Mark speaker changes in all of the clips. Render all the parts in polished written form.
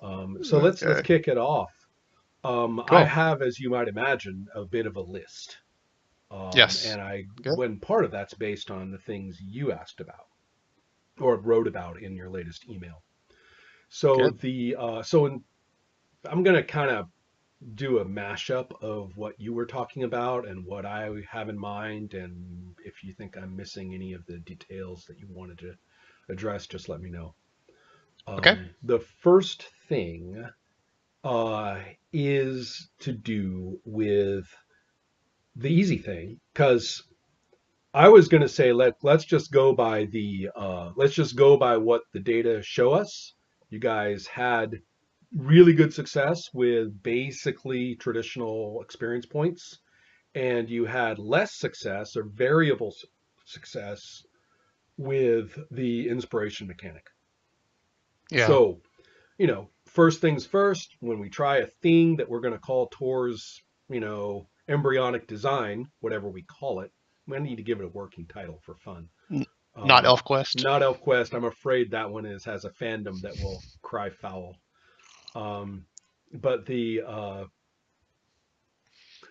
Speaker 1: So let's
Speaker 2: Okay.
Speaker 1: kick it off. I
Speaker 2: Cool.
Speaker 1: have, as you might imagine, a bit of a list.
Speaker 2: Yes.
Speaker 1: And
Speaker 2: Good.
Speaker 1: when part of that's based on the things you asked about or wrote about in your latest email. So
Speaker 2: Good.
Speaker 1: the so in, I'm going to kind of do a mashup of what you were talking about and what I have in mind. And if you think I'm missing any of the details that you wanted to address, just let me know.
Speaker 2: Okay.
Speaker 1: The first thing uh, is to do with the easy thing, because I was going to say let's just go by the let's just go by what the data show us. You guys had really good success with basically traditional experience points, and you had less success or variable success with the inspiration mechanic.
Speaker 2: Yeah.
Speaker 1: So, first things first, when we try a thing that we're going to call Tor's, embryonic design, whatever we call it, we need to give it a working title for fun.
Speaker 2: N- Not
Speaker 1: Um,
Speaker 2: ElfQuest.
Speaker 1: Not ElfQuest. I'm afraid that one has a fandom that will cry foul. Um, but the uh,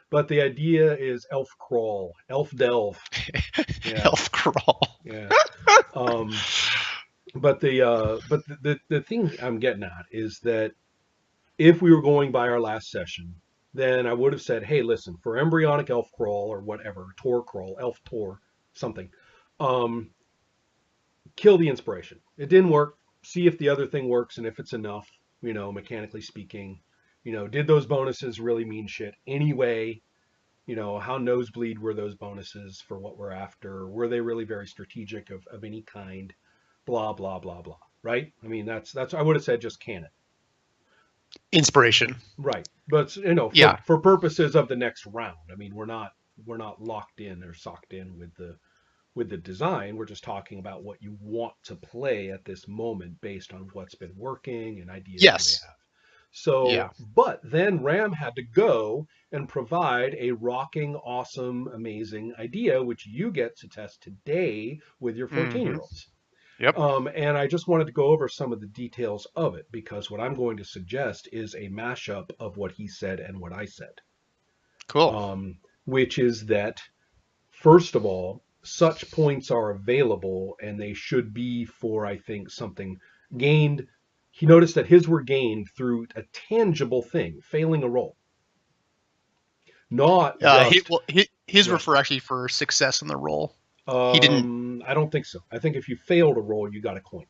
Speaker 1: but the idea is elf crawl, elf delve. Yeah,
Speaker 2: Elf Crawl.
Speaker 1: yeah. Um, but the thing I'm getting at is that if we were going by our last session, then I would have said, hey, listen, for embryonic elf crawl or whatever, Tor crawl, elf Tor, something, um, kill the inspiration. It didn't work. See if the other thing works and if it's enough, mechanically speaking. Did those bonuses really mean shit anyway? How nosebleed were those bonuses for what we're after? Were they really very strategic of any kind? Blah, blah, blah, blah. Right? I mean, that's I would have said just can it.
Speaker 2: Inspiration.
Speaker 1: Right. But for
Speaker 2: Yeah.
Speaker 1: purposes of the next round, I mean, we're not locked in or socked in with the design. We're just talking about what you want to play at this moment based on what's been working and ideas you may
Speaker 2: Yes.
Speaker 1: have. So,
Speaker 2: Yeah.
Speaker 1: but then Ram had to go and provide a rocking, awesome, amazing idea, which you get to test today with your 14-year
Speaker 2: Mm-hmm.
Speaker 1: olds.
Speaker 2: Yep.
Speaker 1: And I just wanted to go over some of the details of it because what I'm going to suggest is a mashup of what he said and what I said,
Speaker 2: Cool.
Speaker 1: um, which is that, first of all, such points are available and they should be for, I think, something gained. He noticed that his were gained through a tangible thing, failing a roll, not
Speaker 2: He
Speaker 1: just,
Speaker 2: well his were
Speaker 1: yeah.
Speaker 2: for actually for success in the roll. He didn't.
Speaker 1: I don't think so. I think if you failed a roll, you got a coin.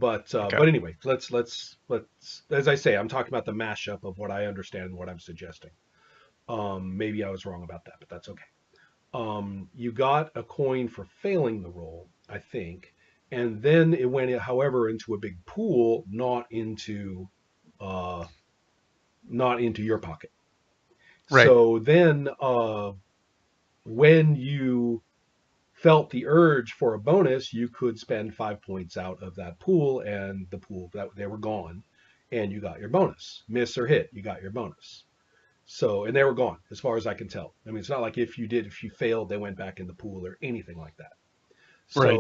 Speaker 2: Okay.
Speaker 1: But anyway, let's as I say, I'm talking about the mashup of what I understand and what I'm suggesting. Maybe I was wrong about that, but that's okay. You got a coin for failing the roll, I think, and then it went, however, into a big pool, uh, not into your pocket.
Speaker 2: Right.
Speaker 1: So then, when you felt the urge for a bonus, you could spend 5 points out of that pool, and the pool that they were gone, and you got your bonus. Miss or hit, you got your bonus. So, and they were gone as far as I can tell. I mean, it's not like if you failed, they went back in the pool or anything like that.
Speaker 2: Right.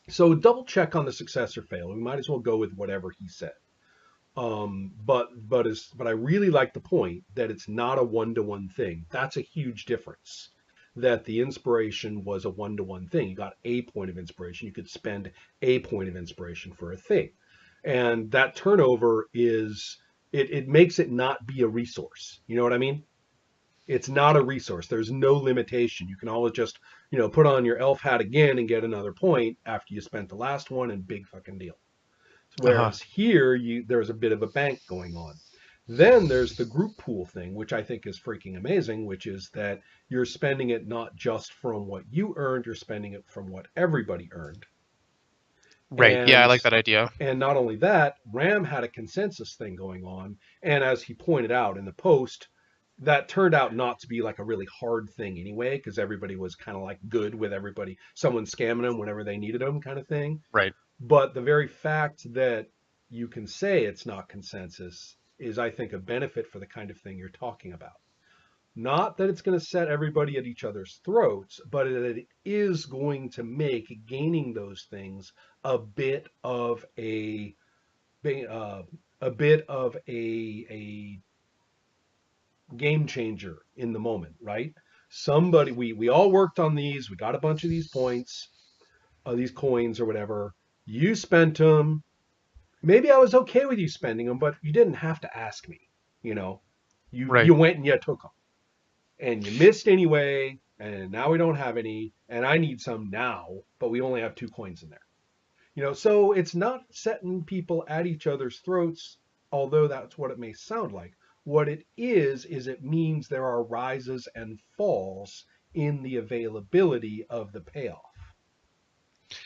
Speaker 1: So double check on the success or fail. We might as well go with whatever he said. But I really like the point that it's not a one-to-one thing. That's a huge difference. That the inspiration was a one-to-one thing. You got a point of inspiration. You could spend a point of inspiration for a thing, and that turnover it makes it not be a resource. You know what I mean? It's not a resource. There's no limitation. You can always just, put on your elf hat again and get another point after you spent the last one, and big fucking deal.
Speaker 2: Uh-huh.
Speaker 1: Whereas here, there's a bit of a bank going on. Then there's the group pool thing, which I think is freaking amazing, which is that you're spending it not just from what you earned, you're spending it from what everybody earned.
Speaker 2: Right. Yeah, I
Speaker 1: And
Speaker 2: like that idea.
Speaker 1: and not only that, Ram had a consensus thing going on. And as he pointed out in the post, that turned out not to be like a really hard thing anyway, because everybody was kind of like good with everybody, someone scamming them whenever they needed them, kind of thing.
Speaker 2: Right.
Speaker 1: But the very fact that you can say it's not consensus is, I think, a benefit for the kind of thing you're talking about. Not that it's going to set everybody at each other's throats, but that it is going to make gaining those things a bit of a a bit of a game changer in the moment, right? Somebody, we all worked on these. We got a bunch of these points, these coins or whatever. You spent them. Maybe I was okay with you spending them, but you didn't have to ask me. You know,
Speaker 2: Right.
Speaker 1: you went and you took them, and you missed anyway. And now we don't have any, and I need some now, but we only have 2 coins in there. So it's not setting people at each other's throats, although that's what it may sound like. What it is it means there are rises and falls in the availability of the payoff.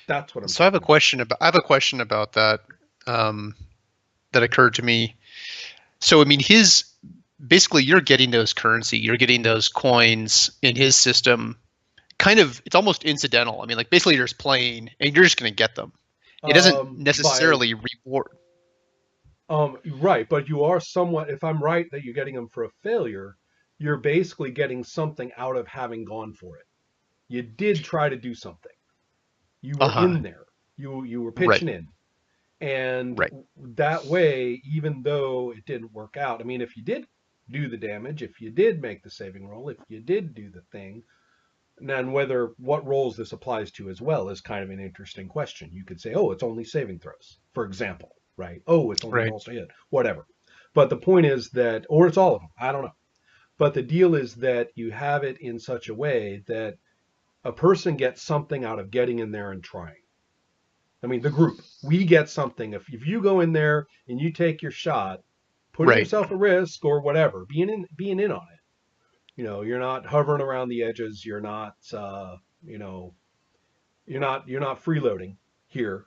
Speaker 1: That's what I'm
Speaker 2: So
Speaker 1: talking about.
Speaker 2: I have a question about that that occurred to me. So I mean, his basically you're getting those currency, you're getting those coins in his system. Kind of, it's almost incidental. I mean, like basically you're just playing and you're just going to get them. It doesn't
Speaker 1: By
Speaker 2: necessarily reward.
Speaker 1: Right, but you are somewhat, if I'm right that you're getting them for a failure, you're basically getting something out of having gone for it. You did try to do something. You
Speaker 2: Uh
Speaker 1: were
Speaker 2: huh.
Speaker 1: in there. You were
Speaker 2: Right.
Speaker 1: pitching in. And
Speaker 2: Right.
Speaker 1: that way, even though it didn't work out, I mean, if you did do the damage, if you did make the saving roll, if you did do the thing, and whether what roles this applies to as well is kind of an interesting question. You could say, oh, it's only saving throws, for example, right? Oh, it's only
Speaker 2: Right.
Speaker 1: rolls to hit, whatever. But the point is that, or it's all of them, I don't know. But the deal is that you have it in such a way that a person gets something out of getting in there and trying. I mean, the group, we get something. If you go in there and you take your shot, putting
Speaker 2: Right.
Speaker 1: yourself at risk or whatever, being in on it. You're not hovering around the edges. You're not, you know, you're not freeloading here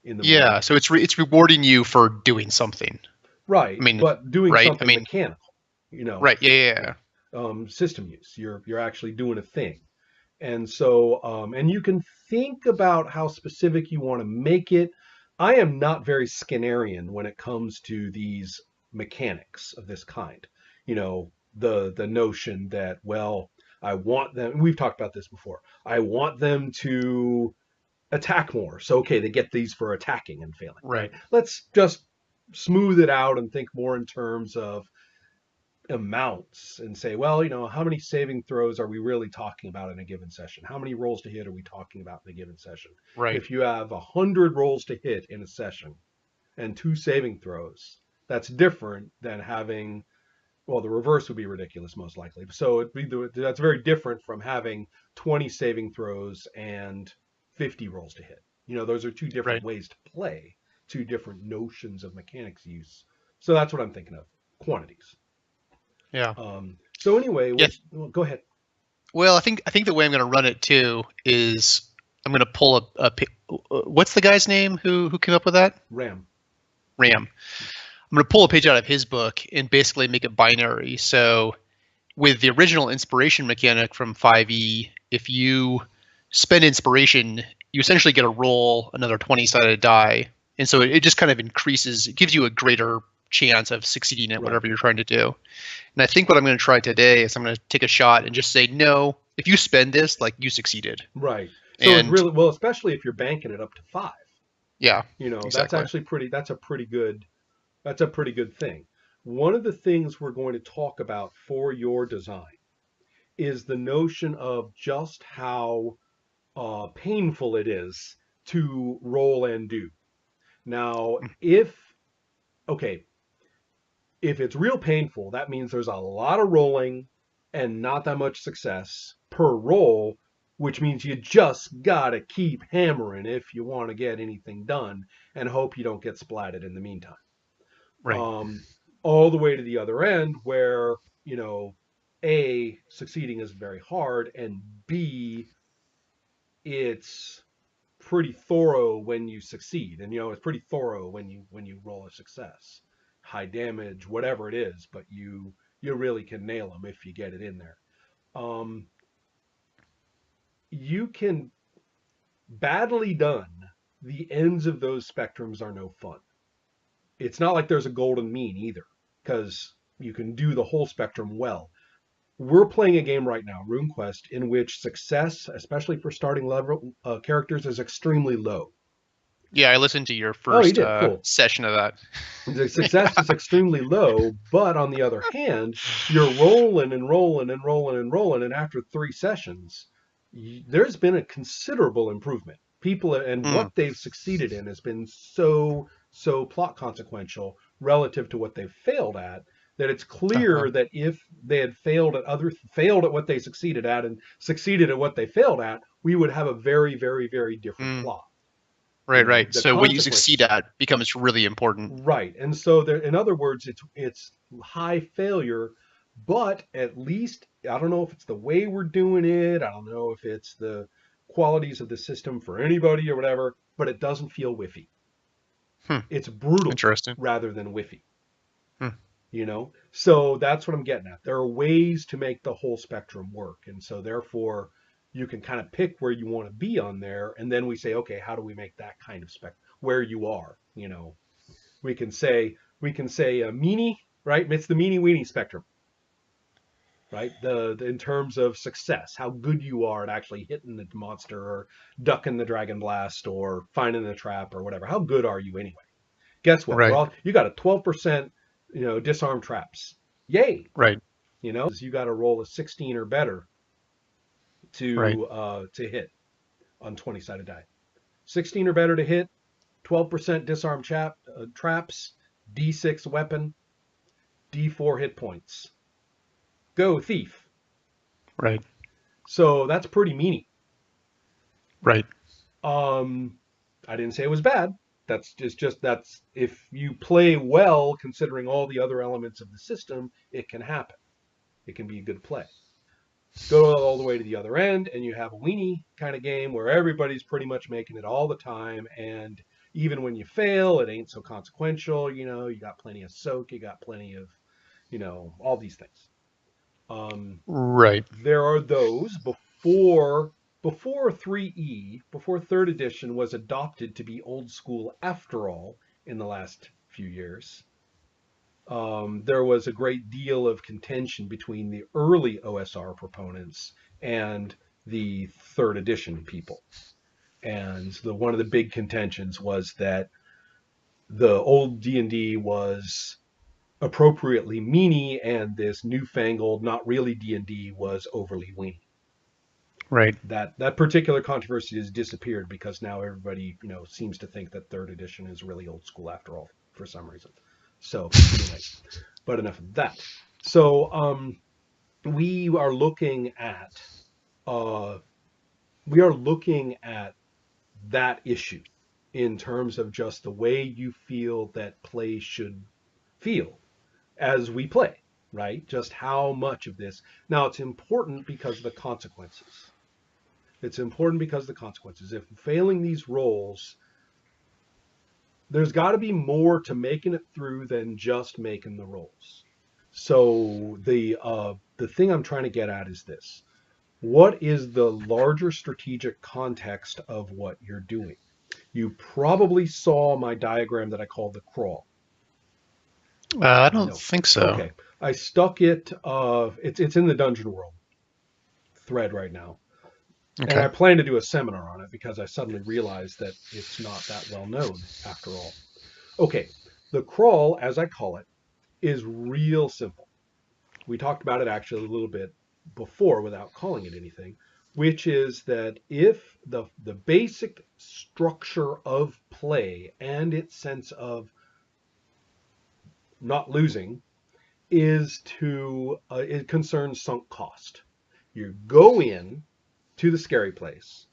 Speaker 1: in the
Speaker 2: Yeah.
Speaker 1: moment.
Speaker 2: So it's rewarding you for doing something. I
Speaker 1: Right,
Speaker 2: mean,
Speaker 1: but doing
Speaker 2: right. I
Speaker 1: something
Speaker 2: mean,
Speaker 1: mechanical. You know,
Speaker 2: right. Yeah. Yeah.
Speaker 1: yeah.
Speaker 2: Yeah.
Speaker 1: System use. You're actually doing a thing. And so, and you can think about how specific you want to make it. I am not very Skinnerian when it comes to these mechanics of this kind. The notion that, well, I want them. We've talked about this before. I want them to attack more. So okay, they get these for attacking and failing, right?
Speaker 2: Right.
Speaker 1: Let's just smooth it out and think more in terms of amounts and say, well, how many saving throws are we really talking about in a given session? How many rolls to hit are we talking about in a given session?
Speaker 2: Right.
Speaker 1: If you have 100 rolls to hit in a session and 2 saving throws, that's different than having, well, the reverse would be ridiculous most likely. So that's very different from having 20 saving throws and 50 rolls to hit. Those are two different
Speaker 2: Right.
Speaker 1: ways to play, two different notions of mechanics use. So that's what I'm thinking of, quantities.
Speaker 2: Yeah.
Speaker 1: So anyway,
Speaker 2: Yeah.
Speaker 1: well, go ahead.
Speaker 2: Well, I think the way I'm going to run it too is I'm going to pull what's the guy's name who came up with that?
Speaker 1: Ram.
Speaker 2: Ram. I'm going to pull a page out of his book and basically make it binary. So with the original inspiration mechanic from 5e, if you spend inspiration, you essentially get to roll another 20-sided die. And so it just kind of increases, it gives you a greater chance of succeeding at
Speaker 1: Right.
Speaker 2: whatever you're trying to do. And I think what I'm going to try today is I'm going to take a shot and just say, no, if you spend this, like you succeeded.
Speaker 1: Right. So it's
Speaker 2: And
Speaker 1: really, well, especially if you're banking it up to 5.
Speaker 2: yeah,
Speaker 1: That's
Speaker 2: exactly.
Speaker 1: actually pretty. That's a pretty good thing. One of the things we're going to talk about for your design is the notion of just how painful it is to roll and do. Now, okay, if it's real painful, that means there's a lot of rolling and not that much success per roll, which means you just gotta keep hammering if you want to get anything done and hope you don't get splatted in the meantime.
Speaker 2: Right.
Speaker 1: Um, all the way to the other end where, you know, A, succeeding is very hard, and B, it's pretty thorough when you succeed. And it's pretty thorough when you roll a success. High damage, whatever it is, but you really can nail them if you get it in there. Um, you can badly done. The ends of those spectrums are no fun. It's not like there's a golden mean either, because you can do the whole spectrum well. We're playing a game right now, RuneQuest, in which success, especially for starting level characters, is extremely low.
Speaker 2: Yeah, I listened to your
Speaker 1: Oh, you
Speaker 2: first
Speaker 1: did. Cool.
Speaker 2: session of that.
Speaker 1: The success is extremely low, but on the other hand, you're rolling and rolling and rolling and rolling, and after 3 sessions, there's been a considerable improvement. People and
Speaker 2: Mm,
Speaker 1: what they've succeeded in has been so plot consequential relative to what they've failed at, that it's
Speaker 2: uh-huh.
Speaker 1: clear that if they had failed at what they succeeded at and succeeded at what they failed at, we would have a very different
Speaker 2: Mm,
Speaker 1: plot. You
Speaker 2: right,
Speaker 1: know,
Speaker 2: right.
Speaker 1: the
Speaker 2: So what you succeed
Speaker 1: consequences.
Speaker 2: at becomes really important.
Speaker 1: Right. And so there, in other words, it's high failure, but at least I don't know if it's the way we're doing it. I don't know if it's the qualities of the system for anybody or whatever, but it doesn't feel whiffy.
Speaker 2: Hmm,
Speaker 1: It's brutal
Speaker 2: interesting.
Speaker 1: rather than whiffy,
Speaker 2: Hmm,
Speaker 1: you know? So that's what I'm getting at. There are ways to make the whole spectrum work. And so therefore you can kind of pick where you want to be on there. And then we say, okay, how do we make that kind of spec where you are, you know? We can say a meanie, right? It's the meanie weenie spectrum, right? The in terms of success, how good you are at actually hitting the monster or ducking the dragon blast or finding the trap or whatever. How good are you anyway? Guess what?
Speaker 2: right,
Speaker 1: You got a 12%, disarm traps. Yay!
Speaker 2: right,
Speaker 1: You got to roll a 16 or better
Speaker 2: right,
Speaker 1: to hit on 20-sided die. 16 or better to hit, 12% disarm traps, D6 weapon, D4 hit points. Go thief.
Speaker 2: right,
Speaker 1: So that's pretty meany.
Speaker 2: right,
Speaker 1: Um, I didn't say it was bad. That's just that's if you play well, considering all the other elements of the system, it can happen. It can be a good play. Go all the way to the other end, and you have a weenie kind of game where everybody's pretty much making it all the time, and even when you fail, it ain't so consequential. You got plenty of soak, you got plenty of, all these things. Um,
Speaker 2: right,
Speaker 1: there are those before 3E, before third edition was adopted to be old school after all in the last few years. There was a great deal of contention between the early OSR proponents and the third edition people. And one of the big contentions was that the old D&D was appropriately meany and this newfangled, not really D&D was overly weenie.
Speaker 2: right.
Speaker 1: That particular controversy has disappeared because now everybody seems to think that third edition is really old school after all for some reason. So anyway, but enough of that. So we are looking at uh, we are looking at that issue in terms of just the way you feel that play should feel as we play, right? Just how much of this. Now it's important because of the consequences. It's important because of the consequences. If failing these roles, there's got to be more to making it through than just making the rolls. So the thing I'm trying to get at is this: what is the larger strategic context of what you're doing? You probably saw my diagram that I called the crawl.
Speaker 2: I don't
Speaker 1: No.
Speaker 2: think so.
Speaker 1: Okay. I stuck it. It's in the Dungeon World thread right now. And
Speaker 2: Okay.
Speaker 1: I plan to do a seminar on it because I suddenly realized that it's not that well known after all. Okay, the crawl, as I call it, is real simple. We talked about it actually a little bit before without calling it anything, which is that if the basic structure of play and its sense of not losing it concerns sunk cost. You go in to the scary place,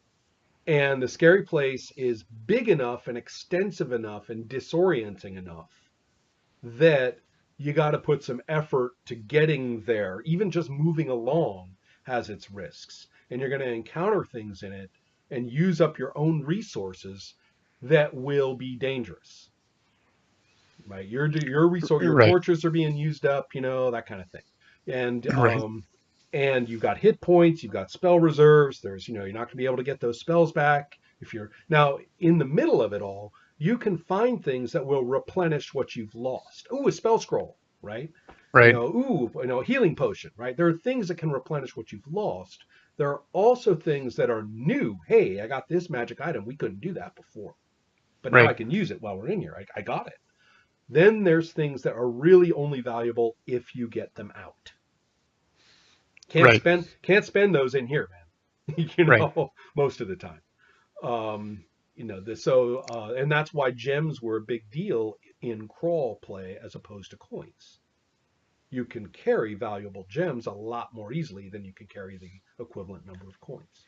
Speaker 1: and the scary place is big enough and extensive enough and disorienting enough that you got to put some effort to getting there. Even just moving along has its risks, and you're going to encounter things in it and use up your own resources that will be dangerous. Right, your
Speaker 2: Right,
Speaker 1: torches are being used up, that kind of thing, and
Speaker 2: right,
Speaker 1: you've got hit points, you've got spell reserves. You're not going to be able to get those spells back if you're now in the middle of it all. You can find things that will replenish what you've lost. Ooh, a spell scroll, right?
Speaker 2: right,
Speaker 1: A healing potion, right? There are things that can replenish what you've lost. There are also things that are new. Hey, I got this magic item. We couldn't do that before. but now I
Speaker 2: Right.
Speaker 1: can use it while we're in here. I got it. Then there's things that are really only valuable if you get them out.
Speaker 2: Right.
Speaker 1: Can't spend those in here, man.
Speaker 2: Right.
Speaker 1: Most of the time. And that's why gems were a big deal in crawl play as opposed to coins. You can carry valuable gems a lot more easily than you can carry the equivalent number of coins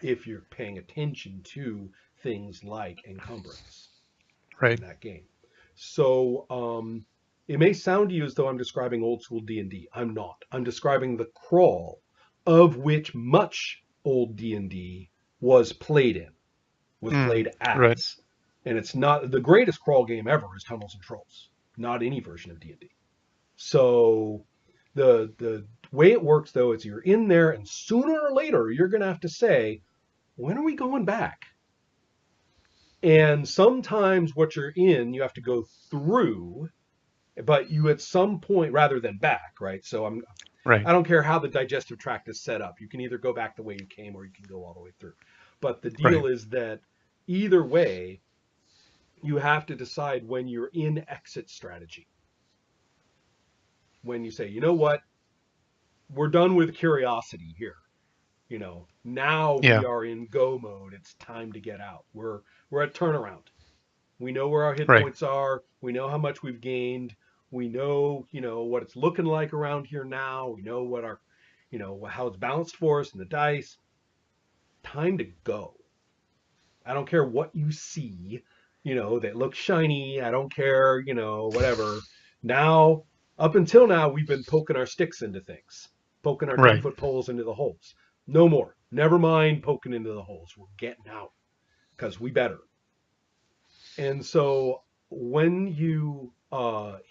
Speaker 1: if you're paying attention to things like encumbrance in
Speaker 2: Right.
Speaker 1: that game. So it may sound to you as though I'm describing old school D&D. I'm not. I'm describing the crawl of which much old D&D was played in, was
Speaker 2: Mm.
Speaker 1: played
Speaker 2: Right.
Speaker 1: as. And it's not the greatest crawl game ever is Tunnels and Trolls, not any version of D&D. So the way it works though is you're in there and sooner or later you're going to have to say, when are we going back? And sometimes what you're in, you have to go through, but you at some point rather than back, right? So
Speaker 2: Right.
Speaker 1: I don't care how the digestive tract is set up. You can either go back the way you came or you can go all the way through. But the
Speaker 2: Right.
Speaker 1: deal is that either way, you have to decide when you're in exit strategy. When you say, you know what, we're done with curiosity here. Now we
Speaker 2: Yeah.
Speaker 1: are in go mode. It's time to get out. We're at turnaround. We know where our hit
Speaker 2: Right.
Speaker 1: points are. We know how much we've gained. We know, what it's looking like around here now. We know what our, how it's balanced for us in the dice. Time to go. I don't care what you see, that looks shiny. I don't care, whatever. Now, up until now, we've been poking our sticks into things, poking our
Speaker 2: Right.
Speaker 1: 10-foot poles into the holes. No more. Never mind poking into the holes. We're getting out because we better. And so when you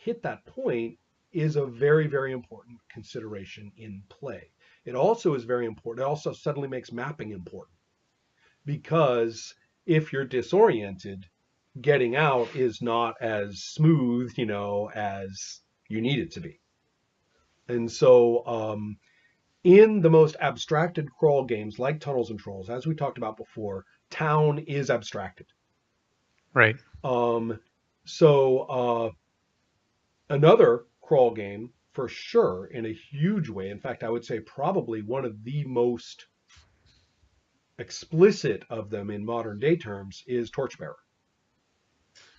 Speaker 1: hit that point is a very, very important consideration in play. It also is very important. It also suddenly makes mapping important because if you're disoriented, getting out is not as smooth, as you need it to be. And so in the most abstracted crawl games like Tunnels and Trolls, as we talked about before, town is abstracted.
Speaker 2: Right.
Speaker 1: Um, so another crawl game for sure in a huge way. In fact, I would say probably one of the most explicit of them in modern day terms is Torchbearer.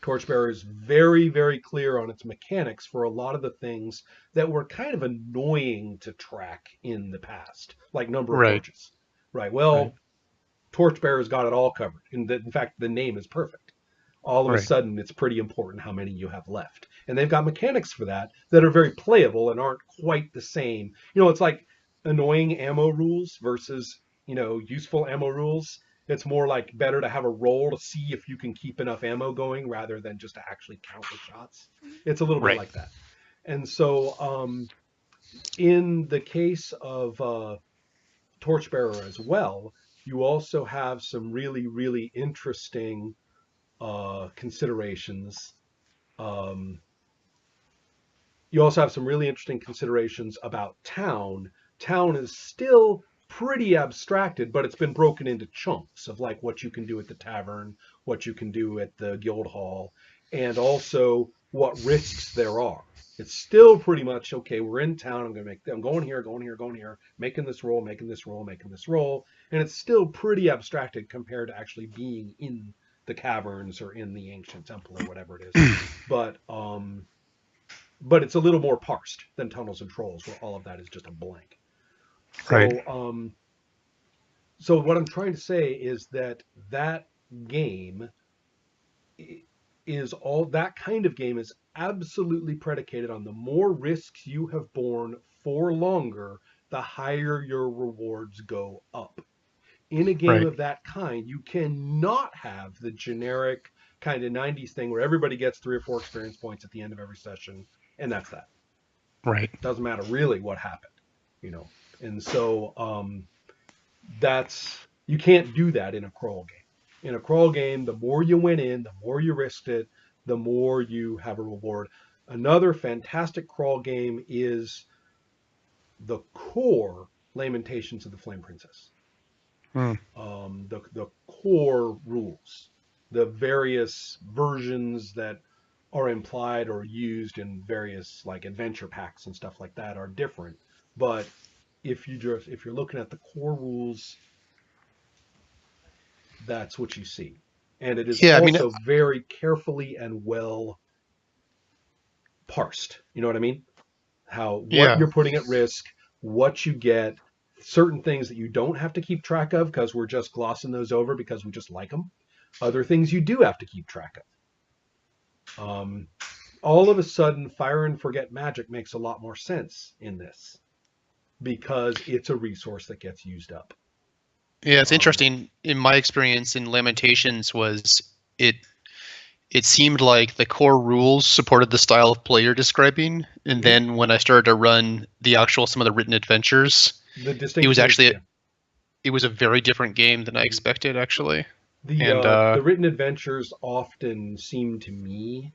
Speaker 1: Torchbearer is very, very clear on its mechanics for a lot of the things that were kind of annoying to track in the past, like number of
Speaker 2: Right.
Speaker 1: torches. Right.
Speaker 2: Right.
Speaker 1: Well, Torchbearer's got it all covered. In fact, the name is perfect. All of a
Speaker 2: Right.
Speaker 1: sudden, it's pretty important how many you have left. And they've got mechanics for that are very playable and aren't quite the same. It's like annoying ammo rules versus, useful ammo rules. It's more like better to have a roll to see if you can keep enough ammo going rather than just to actually count the shots. It's a little bit
Speaker 2: Right.
Speaker 1: like that. And so, in the case of Torchbearer as well, you also have some really, really interesting considerations. Um, you also have some really interesting considerations about town. Town is still pretty abstracted, but it's been broken into chunks of like what you can do at the tavern, what you can do at the guild hall, and also what risks there are. It's still pretty much okay. We're in town. I'm going here, going here, going here, making this roll, making this roll, making this roll, and it's still pretty abstracted compared to actually being in the caverns or in the ancient temple or whatever it is. But but it's a little more parsed than Tunnels and Trolls, where all of that is just a blank.
Speaker 2: Right.
Speaker 1: So what I'm trying to say is that game is all that kind of game is absolutely predicated on the more risks you have borne for longer, the higher your rewards go up. In a game
Speaker 2: Right.
Speaker 1: of that kind, you cannot have the generic kind of 90s thing where everybody gets 3 or 4 experience points at the end of every session, and that's that.
Speaker 2: Right.
Speaker 1: Doesn't matter really what happened, you know. And so that's you can't do that in a crawl game. In a crawl game, the more you went in, the more you risked it, the more you have a reward. Another fantastic crawl game is the core Lamentations of the Flame Princess.
Speaker 2: Mm.
Speaker 1: The core rules. The various versions that are implied or used in various like adventure packs and stuff like that are different. But if you're looking at the core rules, that's what you see. And it is
Speaker 2: Yeah, I mean,
Speaker 1: also very carefully and well parsed. You know what I mean? How what
Speaker 2: yeah.
Speaker 1: you're putting at risk, what you get, certain things that you don't have to keep track of because we're just glossing those over because we just like them. Other things you do have to keep track of. All of a sudden, fire and forget magic makes a lot more sense in this because it's a resource that gets used up.
Speaker 2: Yeah, it's
Speaker 1: Um,
Speaker 2: interesting. In my experience in Lamentations was it it seemed like the core rules supported the style of play you're describing, and
Speaker 1: mhm.
Speaker 2: then when I started to run the actual some of the written adventures,
Speaker 1: The
Speaker 2: it was
Speaker 1: distinction is,
Speaker 2: actually
Speaker 1: yeah.
Speaker 2: it was a very different game than I
Speaker 1: Mhm.
Speaker 2: expected actually.
Speaker 1: The
Speaker 2: And
Speaker 1: written adventures often seem to me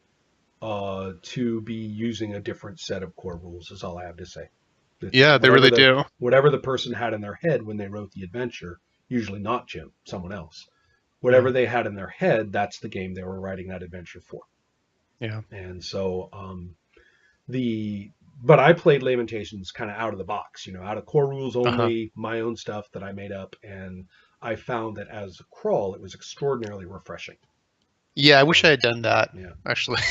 Speaker 1: to be using a different set of core rules. Is all I have to say. It's
Speaker 2: yeah, they really do.
Speaker 1: whatever the person had in their head when they wrote the adventure. Usually not Jim, someone else. Whatever
Speaker 2: Mhm.
Speaker 1: they had in their head, that's the game they were writing that adventure for.
Speaker 2: Yeah.
Speaker 1: And so the but I played Lamentations kind of out of the box, out of core rules
Speaker 2: Uh-huh.
Speaker 1: only, my own stuff that I made up, and I found that as a crawl, it was extraordinarily refreshing.
Speaker 2: Yeah, I wish I
Speaker 1: Um,
Speaker 2: had done that
Speaker 1: yeah,
Speaker 2: actually.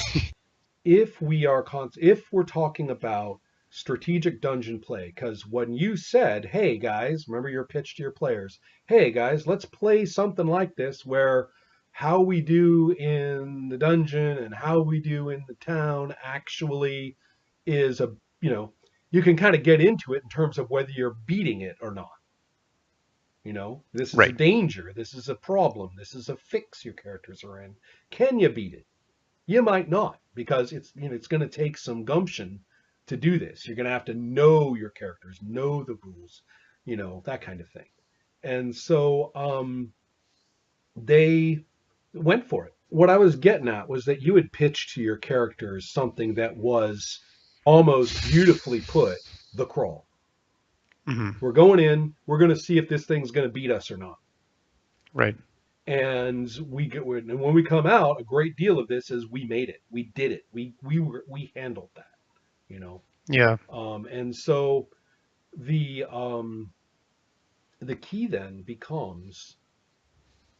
Speaker 1: if we're talking about strategic dungeon play, because when you said, "Hey guys," remember your pitch to your players, "Hey guys, let's play something like this where how we do in the dungeon and how we do in the town actually is a you know you can kind of get into it in terms of whether you're beating it or not. This is a
Speaker 2: Right.
Speaker 1: danger, this is a problem, this is a fix your characters are in. Can you beat it? You might not, because it's going to take some gumption to do this. You're going to have to know your characters, know the rules, that kind of thing. And so they went for it. What I was getting at was that you had pitched to your characters something that was almost beautifully put, the crawl.
Speaker 2: Hmm.
Speaker 1: We're going in, we're going to see if this thing's going to beat us or not.
Speaker 2: Right.
Speaker 1: And and when we come out, a great deal of this is we made it, we did it, we handled that, you know.
Speaker 2: Yeah.
Speaker 1: And so the key then becomes,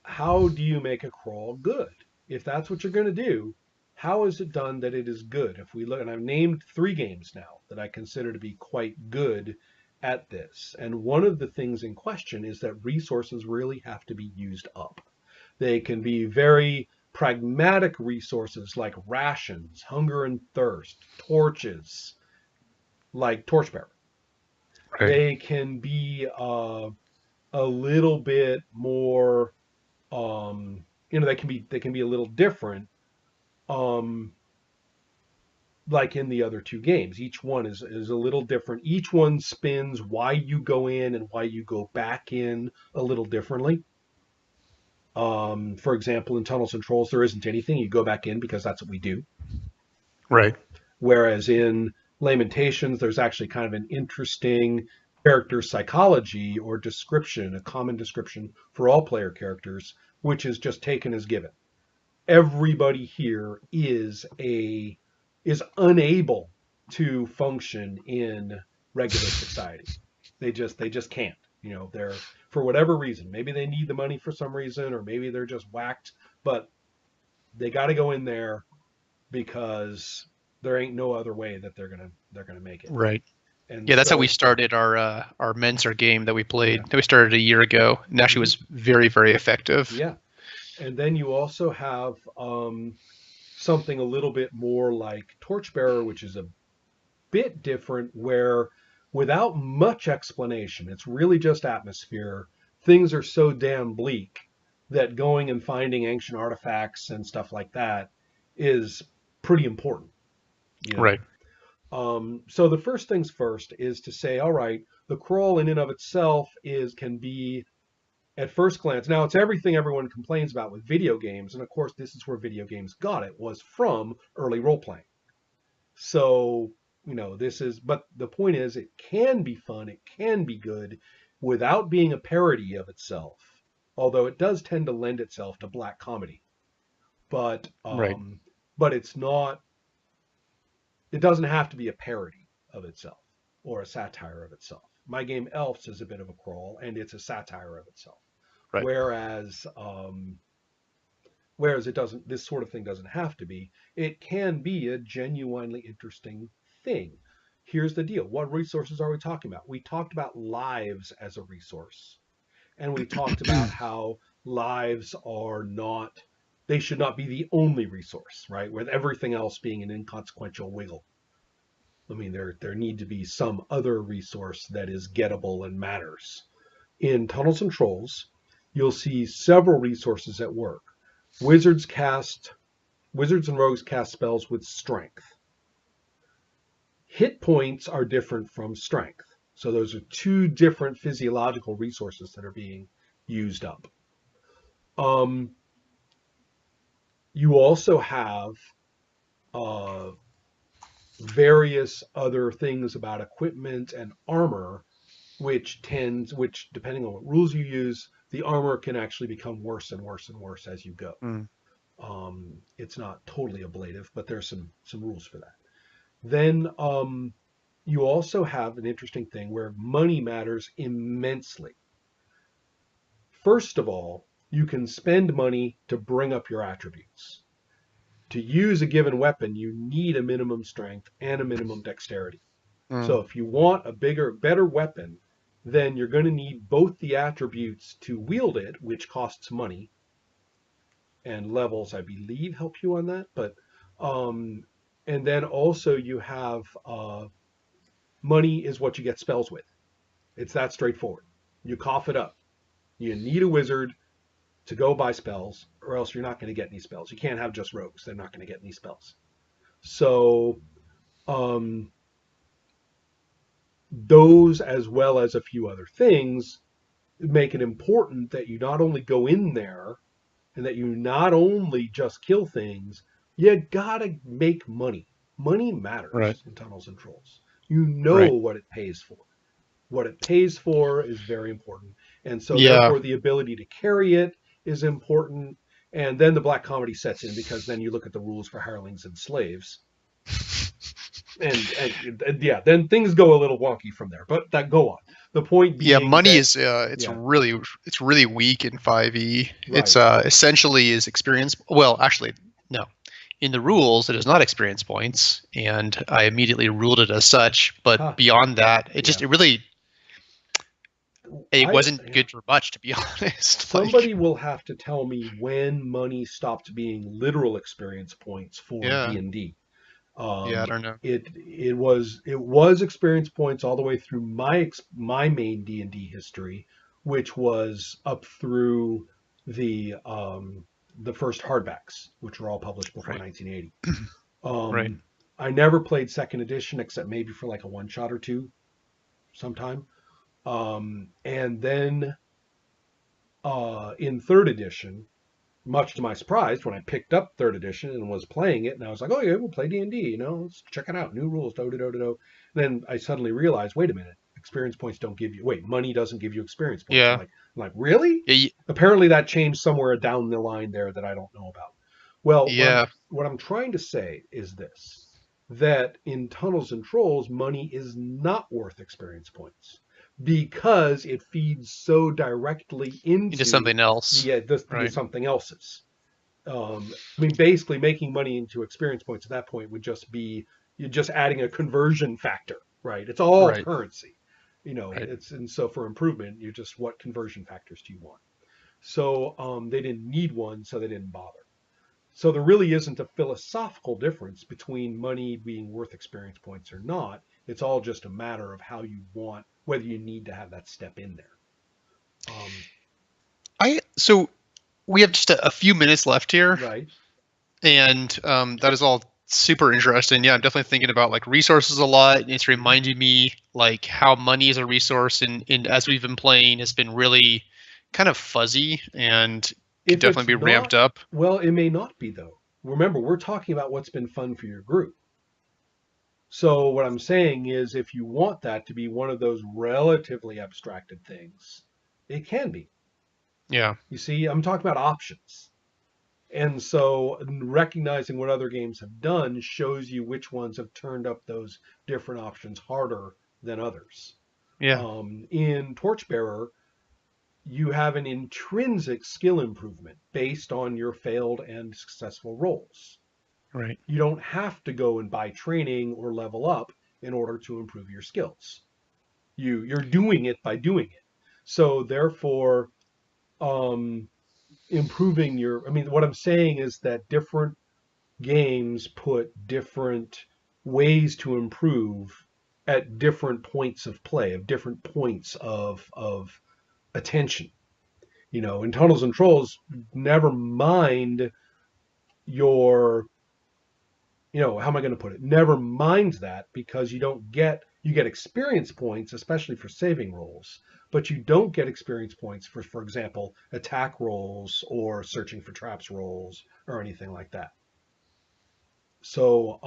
Speaker 1: how do you make a crawl good? If that's what you're going to do, how is it done that it is good? If we look, and I've named 3 games now that I consider to be quite good at this. And one of the things in question is that resources really have to be used up. They can be very pragmatic resources like rations, hunger and thirst, torches, like torchbearer.
Speaker 2: Right.
Speaker 1: They can be a little bit more, they can be a little different, um, like in the other 2 games. Each one is a little different. Each one spins why you go in and why you go back in a little differently. For example, in Tunnels and Trolls, there isn't anything. You go back in because that's what we do.
Speaker 2: Right.
Speaker 1: Whereas in Lamentations, there's actually kind of an interesting character psychology or description, a common description for all player characters, which is just taken as given. Everybody here is unable to function in regular society. They just can't. They're, for whatever reason. Maybe they need the money for some reason, or maybe they're just whacked, but they got to go in there because there ain't no other way that they're gonna make it.
Speaker 2: Right.
Speaker 1: And
Speaker 2: Yeah, that's how we
Speaker 1: so,
Speaker 2: started our Mentor game that we
Speaker 1: yeah.
Speaker 2: played. That we started a year ago, and actually
Speaker 1: Hmm.
Speaker 2: was very, very effective.
Speaker 1: Yeah. And then you also have something a little bit more like Torchbearer, which is a bit different, where without much explanation, it's really just atmosphere. Things are so damn bleak that going and finding ancient artifacts and stuff like that is pretty important, you know.
Speaker 2: Right.
Speaker 1: So the first things first is to say, all right, the crawl in and of itself can be at first glance. Now it's everything everyone complains about with video games, and of course this is where video games got it, was from early role playing. So, but the point is, it can be fun, it can be good without being a parody of itself, although it does tend to lend itself to black comedy. but
Speaker 2: Right.
Speaker 1: it's not. It doesn't have to be a parody of itself or a satire of itself. My game Elves is a bit of a crawl, and it's a satire of itself.
Speaker 2: Right.
Speaker 1: Whereas whereas it doesn't. This sort of thing doesn't have to be. It can be a genuinely interesting thing. Here's the deal. What resources are we talking about? We talked about lives as a resource. And we talked about how lives are not, they should not be the only resource, right? With everything else being an inconsequential wiggle. I mean, there need to be some other resource that is gettable and matters. In Tunnels and Trolls, you'll see several resources at work. Wizards and rogues cast spells with strength. Hit points are different from strength. So those are two different physiological resources that are being used up. You also have uh, various other things about equipment and armor, which depending on what rules you use, the armor can actually become worse and worse and worse as you go.
Speaker 2: Mm.
Speaker 1: It's not totally ablative, but there's some rules for that. Then you also have an interesting thing where money matters immensely. First of all, you can spend money to bring up your attributes. To use a given weapon, you need a minimum strength and a minimum dexterity.
Speaker 2: Mm.
Speaker 1: So if you want a better weapon, then you're going to need both the attributes to wield it, which costs money, and levels, I believe, help you on that. But and then also you have money is what you get spells with. It's that straightforward. You cough it up. You need a wizard to go buy spells, or else you're not going to get any spells. You can't have just rogues; they're not going to get any spells. So um, those, as well as a few other things, make it important that you not only go in there and that you not only just kill things, you gotta make money. Money
Speaker 2: Right.
Speaker 1: matters in Tunnels and Trolls. You know
Speaker 2: Right.
Speaker 1: what it pays for. What it pays for is very important. And so
Speaker 2: Yeah.
Speaker 1: therefore the ability to carry it is important. And then the black comedy sets in because then you look at the rules for hirelings and slaves. And yeah, then things go a little wonky from there. But that go on. The point
Speaker 2: Yeah,
Speaker 1: being
Speaker 2: money
Speaker 1: that
Speaker 2: is
Speaker 1: yeah,
Speaker 2: it's really weak in 5e. It's
Speaker 1: right.
Speaker 2: essentially is experience. Well, actually, no. In the rules, it is not experience points, and I immediately ruled it as such. But
Speaker 1: Huh.
Speaker 2: beyond that,
Speaker 1: Yeah.
Speaker 2: it
Speaker 1: I
Speaker 2: wasn't
Speaker 1: yeah.
Speaker 2: good for much, to be honest. Like,
Speaker 1: Somebody will have to tell me when money stopped being literal experience points for
Speaker 2: yeah,
Speaker 1: D&D.
Speaker 2: yeah, I don't know.
Speaker 1: It was experience points all the way through my main D&D history, which was up through the first hardbacks, which were all published before
Speaker 2: Right,
Speaker 1: 1980.
Speaker 2: right.
Speaker 1: I never played second edition except maybe for like a one shot or two sometime. And then in third edition, much to my surprise, when I picked up third edition and was playing it, and I was like, "Oh yeah, we'll play D&D. Let's check it out. New rules, do do do do do." Then I suddenly realized, wait a minute, experience points don't give you. Wait, money doesn't give you experience points.
Speaker 2: Yeah,
Speaker 1: I'm like, really?
Speaker 2: yeah,
Speaker 1: Apparently that changed somewhere down the line there that I don't know about. Well,
Speaker 2: yeah.
Speaker 1: what I'm trying to say is this: that in Tunnels and Trolls, money is not worth experience points because it feeds so directly
Speaker 2: Into
Speaker 1: into
Speaker 2: something else.
Speaker 1: the
Speaker 2: Right,
Speaker 1: something else's. I mean, basically, making money into experience points at that point would just be you're just adding a conversion factor, right? It's all
Speaker 2: right,
Speaker 1: currency,
Speaker 2: right.
Speaker 1: It's and so for improvement, you're just what conversion factors do you want? So they didn't need one, so they didn't bother. So there really isn't a philosophical difference between money being worth experience points or not. It's all just a matter of how you want, whether you need to have that step in there. Um,
Speaker 2: So we have just a few minutes left here,
Speaker 1: right.
Speaker 2: and that is all super interesting. Yeah, I'm definitely thinking about like resources a lot, and it's
Speaker 1: Mhm.
Speaker 2: reminding me like how money is a resource, and as we've been playing, has been really kind of fuzzy and could
Speaker 1: If it's
Speaker 2: definitely be ramped
Speaker 1: not,
Speaker 2: up.
Speaker 1: well, it may not be though. Remember, we're talking about what's been fun for your group. So what I'm saying is if you want that to be one of those relatively abstracted things, it can be.
Speaker 2: Yeah,
Speaker 1: You see, I'm talking about options. And so recognizing what other games have done shows you which ones have turned up those different options harder than others.
Speaker 2: Yeah.
Speaker 1: In Torchbearer, you have an intrinsic skill improvement based on your failed and successful rolls.
Speaker 2: Right.
Speaker 1: You don't have to go and buy training or level up in order to improve your skills. You're doing it by doing it. So therefore, um, improving your, I mean, what I'm saying is that different games put different ways to improve at different points of play, of different points of attention. You know, in Tunnels and Trolls, never mind your, you know, how am I going to put it? Never mind that, because you get experience points, especially for saving rolls, but you don't get experience points for example, attack rolls or searching for traps rolls or anything like that. So,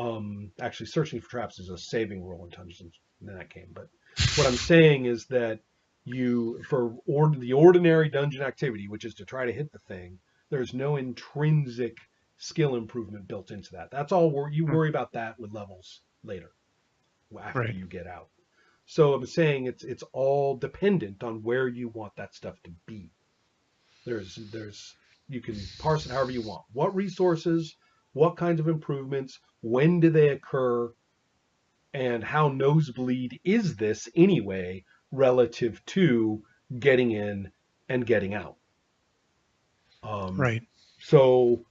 Speaker 1: actually, searching for traps is a saving roll in Dungeons in that game. But what I'm saying is that the ordinary dungeon activity, which is to try to hit the thing, there's no intrinsic skill improvement built into that. That's all. You
Speaker 2: Mm.
Speaker 1: worry about that with levels later, after
Speaker 2: Right.
Speaker 1: you get out. So I'm saying it's all dependent on where you want that stuff to be. There's you can parse it however you want. What resources, what kinds of improvements, when do they occur, and how nosebleed is this anyway relative to getting in and getting out. Um,
Speaker 2: Right.
Speaker 1: so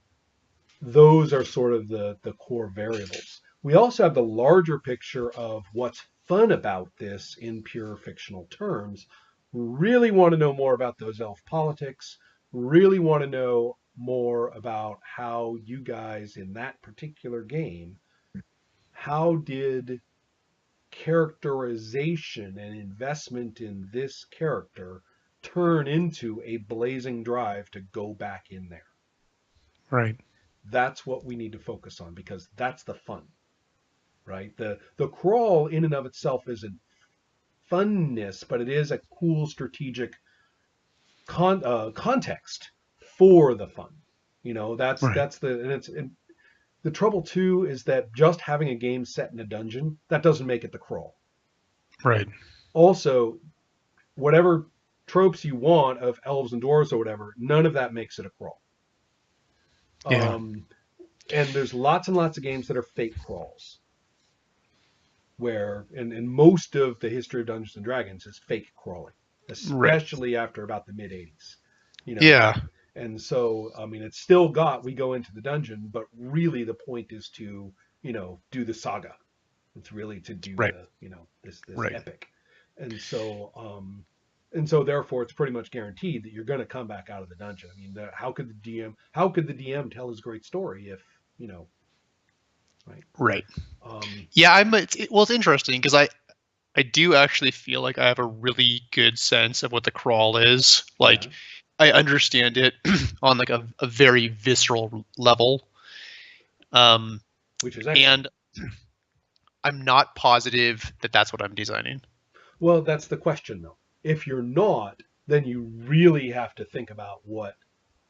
Speaker 1: those are sort of the core variables. We also have the larger picture of what's fun about this in pure fictional terms. Really want to know more about those elf politics, really want to know more about how you guys in that particular game, how did characterization and investment in this character turn into a blazing drive to go back in there?
Speaker 2: Right.
Speaker 1: That's what we need to focus on, because that's the fun, right? The crawl in and of itself isn't funness, but it is a cool strategic context for the fun. You know,
Speaker 2: Right.
Speaker 1: that's the and it's and the trouble too is that just having a game set in a dungeon, that doesn't make it the crawl,
Speaker 2: Right.
Speaker 1: right? Also, whatever tropes you want of elves and dwarves or whatever, none of that makes it a crawl.
Speaker 2: Yeah.
Speaker 1: Um, and there's lots and lots of games that are fake crawls, where and most of the history of Dungeons and Dragons is fake crawling,
Speaker 2: Right.
Speaker 1: especially after about the mid '80s. You know,
Speaker 2: Yeah.
Speaker 1: and so I mean, it's still got we go into the dungeon, but really the point is to do the saga. It's really to do
Speaker 2: Right.
Speaker 1: this
Speaker 2: Right.
Speaker 1: epic, and so and so therefore it's pretty much guaranteed that you're going to come back out of the dungeon. I mean, how could the DM tell his great story if right?
Speaker 2: Right.
Speaker 1: Um,
Speaker 2: Yeah. Well, it's interesting because I do actually feel like I have a really good sense of what the crawl is. Like,
Speaker 1: yeah,
Speaker 2: I understand it on like a very visceral level. Um,
Speaker 1: which is excellent.
Speaker 2: and I'm not positive that that's what I'm designing.
Speaker 1: Well, that's the question though. If you're not, then you really have to think about what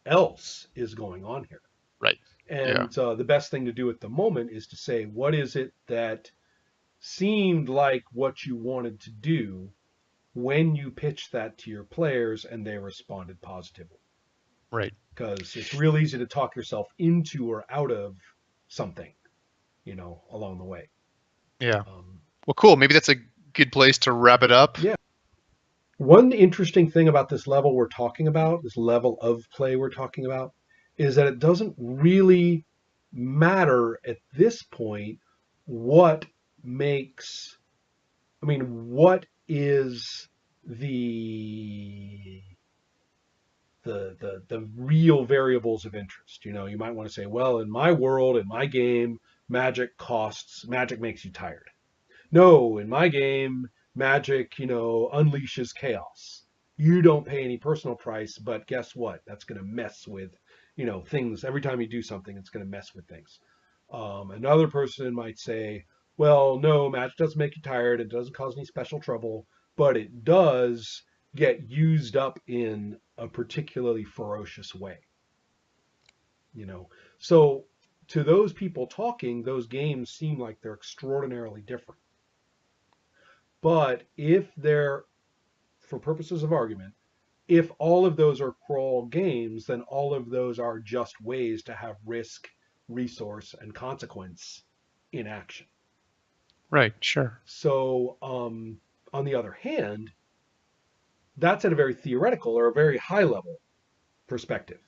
Speaker 1: else is going on here.
Speaker 2: Right. Yeah.
Speaker 1: And the best thing to do at the moment is to say, what is it that seemed like what you wanted to do when you pitched that to your players and they responded positively?
Speaker 2: Right.
Speaker 1: Because it's real easy to talk yourself into or out of something, along the way.
Speaker 2: Yeah.
Speaker 1: Um,
Speaker 2: Well, cool. Maybe that's a good place to wrap it up.
Speaker 1: yeah. One interesting thing about this level we're talking about, this level of play we're talking about, is that it doesn't really matter at this point what makes, I mean, what is the the real variables of interest. You might want to say, well, in my world, in my game, magic makes you tired. No, in my game, magic, unleashes chaos. You don't pay any personal price, but guess what? That's going to mess with, things. Every time you do something, it's going to mess with things. Another person might say, well, no, magic doesn't make you tired. It doesn't cause any special trouble, but it does get used up in a particularly ferocious way. you know. So to those people talking, those games seem like they're extraordinarily different. But if they're, for purposes of argument, if all of those are crawl games, then all of those are just ways to have risk, resource, and consequence in action.
Speaker 2: Right. Sure.
Speaker 1: So, on the other hand, that's at a very theoretical or a very high level perspective.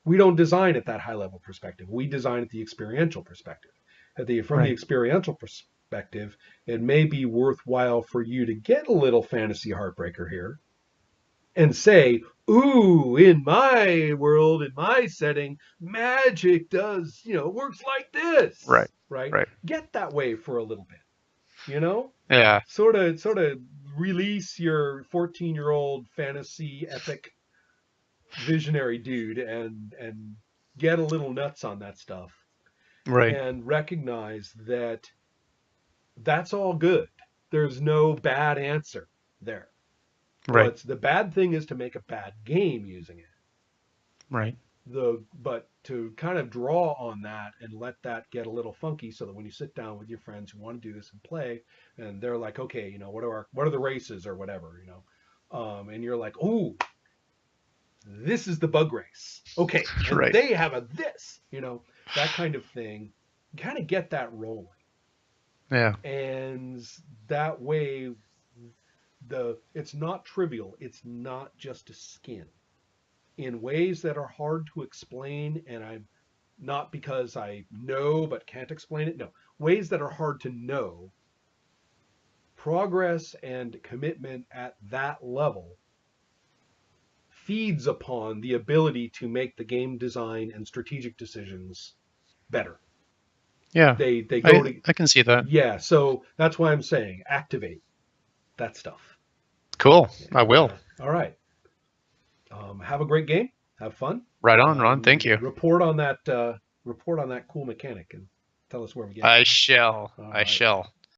Speaker 1: We don't design at that high level perspective. We design at the experiential perspective. From the
Speaker 2: Right.
Speaker 1: experiential perspective, it may be worthwhile for you to get a little fantasy heartbreaker here and say, ooh, in my world, in my setting, magic does, works like
Speaker 2: Right.
Speaker 1: this, right?
Speaker 2: Right.
Speaker 1: Get that way for a little bit, you know?
Speaker 2: Yeah.
Speaker 1: Sort of release your 14-year-old fantasy epic visionary dude and get a little nuts on that stuff
Speaker 2: Right.
Speaker 1: and recognize that that's all good. There's no bad answer there.
Speaker 2: Right.
Speaker 1: The bad thing is to make a bad game using it.
Speaker 2: Right.
Speaker 1: But to kind of draw on that and let that get a little funky so that when you sit down with your friends who want to do this and play and they're like, okay, what are the races or whatever, and you're like, oh, this is the bug race, okay, and
Speaker 2: Right.
Speaker 1: they have a this, that kind of thing. Kind of get that rolling,
Speaker 2: Yeah.
Speaker 1: and that way it's not trivial. It's not just a skin in ways that are hard to explain, and I'm not because I know but can't explain it. No, ways that are hard to know. Progress and commitment at that level feeds upon the ability to make the game design and strategic decisions better.
Speaker 2: Yeah.
Speaker 1: They go
Speaker 2: I
Speaker 1: to
Speaker 2: I can see that.
Speaker 1: Yeah, so that's why I'm saying activate that stuff.
Speaker 2: Cool.
Speaker 1: Yeah,
Speaker 2: I will.
Speaker 1: yeah. All right. Have a great game. Have fun.
Speaker 2: Right on, Ron. Thank you.
Speaker 1: Report on that. Report on that cool mechanic and tell us where we get.
Speaker 2: I shall.
Speaker 1: All
Speaker 2: I
Speaker 1: right.
Speaker 2: shall.